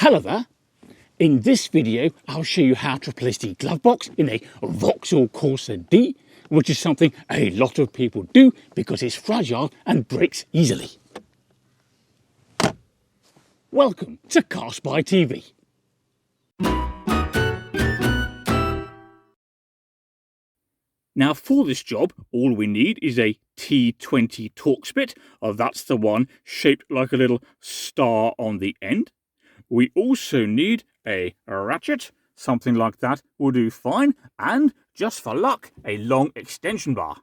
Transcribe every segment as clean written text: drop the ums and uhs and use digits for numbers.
Hello there. In this video, I'll show you how to replace the glove box in a Vauxhall Corsa D, which is something a lot of people do because it's fragile and breaks easily. Welcome to CarSpyTV. Now for this job, all we need is a T20 Torx bit. That's the one shaped like a little star on the end. We also need a ratchet, something like that will do fine, and just for luck, a long extension bar.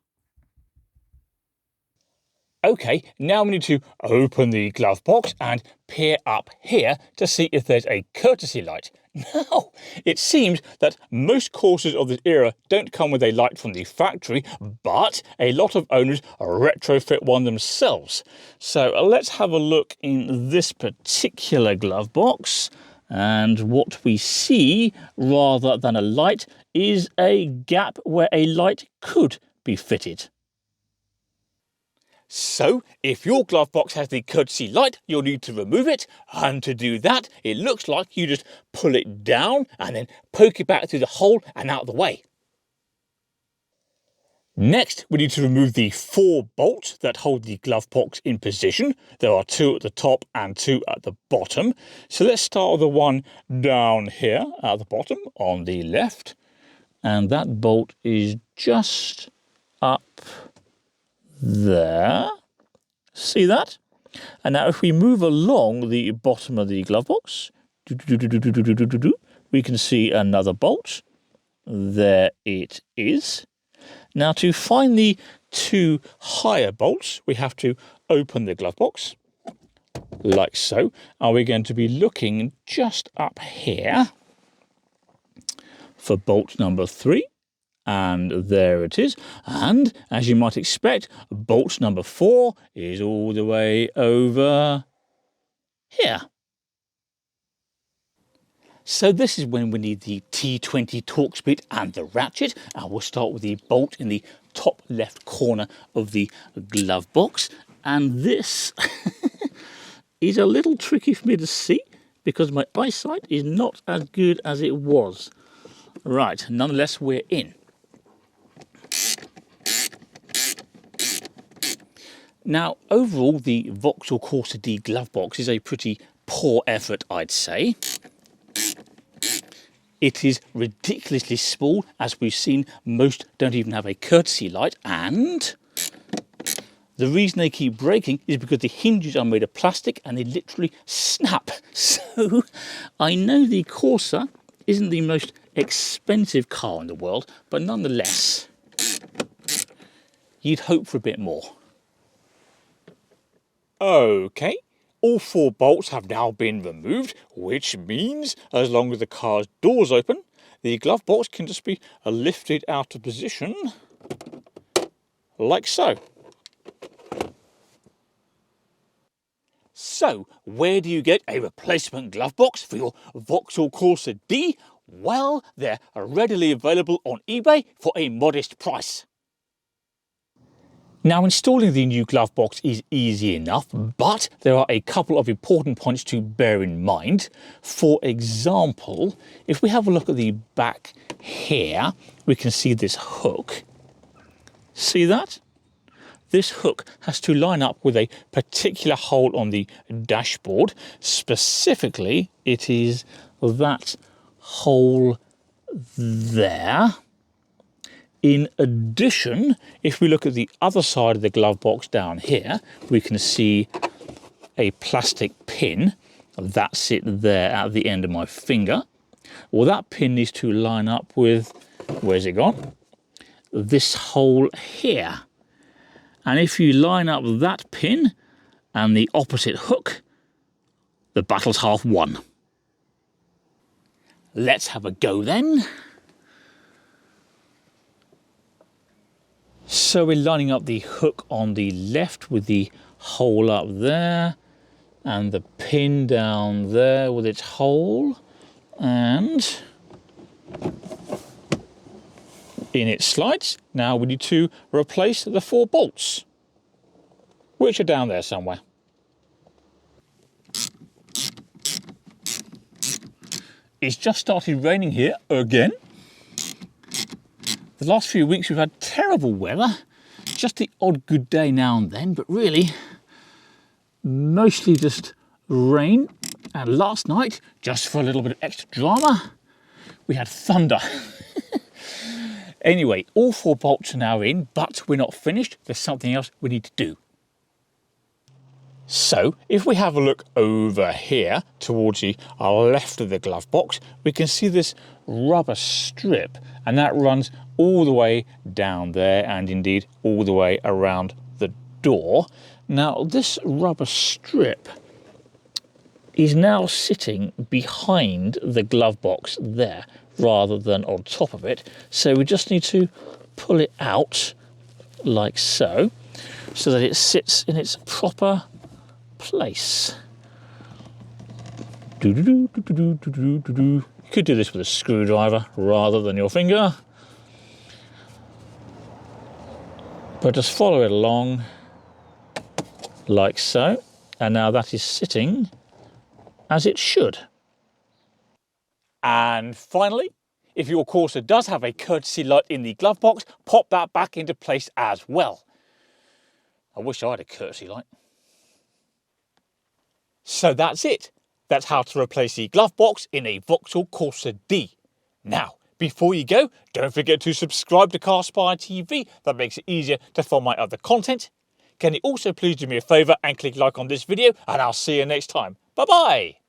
Okay, now we need to open the glove box and peer up here to see if there's a courtesy light. Now, it seems that most Corsas of this era don't come with a light from the factory, but a lot of owners retrofit one themselves. So let's have a look in this particular glove box. And what we see, rather than a light, is a gap where a light could be fitted. So, if your glove box has the courtesy light, you'll need to remove it, and to do that, it looks like you just pull it down and then poke it back through the hole and out of the way. Next, we need to remove the 4 bolts that hold the glove box in position. There are 2 at the top and 2 at the bottom. So let's start with the one down here at the bottom on the left. And that bolt is just up there. See that? And now if we move along the bottom of the glove box, we can see another bolt. There it is. Now to find the 2 higher bolts, we have to open the glove box, like so. And we're going to be looking just up here for bolt number 3. And there it is. And as you might expect, bolt number 4 is all the way over here. So this is when we need the T20 Torx bit and the ratchet. And we'll start with the bolt in the top left corner of the glove box. And this is a little tricky for me to see because my eyesight is not as good as it was. Right, nonetheless, we're in. Now, overall, the Vauxhall Corsa D glove box is a pretty poor effort, I'd say. It is ridiculously small. As we've seen, most don't even have a courtesy light, and the reason they keep breaking is because the hinges are made of plastic and they literally snap. So, I know the Corsa isn't the most expensive car in the world, but nonetheless, you'd hope for a bit more. Okay, all 4 bolts have now been removed, which means as long as the car's door's open, the glove box can just be lifted out of position, like so. So, where do you get a replacement glove box for your Vauxhall Corsa D? Well, they're readily available on eBay for a modest price. Now, installing the new glove box is easy enough, but there are a couple of important points to bear in mind. For example, if we have a look at the back here, we can see this hook. See that? This hook has to line up with a particular hole on the dashboard. Specifically, it is that hole there. In addition, if we look at the other side of the glove box down here, we can see a plastic pin. That's it there at the end of my finger. Well, that pin needs to line up with, where's it gone? This hole here. And if you line up that pin and the opposite hook, the battle's half won. Let's have a go then. So we're lining up the hook on the left with the hole up there and the pin down there with its hole, and in it slides. Now we need to replace the 4 bolts, which are down there somewhere. it's just started raining here again. The last few weeks we've had terrible weather, just the odd good day now and then, but really mostly just rain. And last night, just for a little bit of extra drama, we had thunder. Anyway, all 4 bolts are now in, but we're not finished. There's something else we need to do. So if we have a look over here towards the left of the glove box, we can see this rubber strip, and that runs all the way down there and indeed all the way around the door. Now this rubber strip is now sitting behind the glove box there rather than on top of it. So we just need to pull it out like so that it sits in its proper place. You could do this with a screwdriver rather than your finger, but just follow it along like so, and now that is sitting as it should. And finally, if your Corsa does have a courtesy light in the glove box, pop that back into place as well. I wish I had a courtesy light. So that's it. That's how to replace the glove box in a Vauxhall Corsa D. Now, before you go, don't forget to subscribe to CarSpyTV. That makes it easier to find my other content. Can you also please do me a favour and click like on this video, and I'll see you next time. Bye-bye.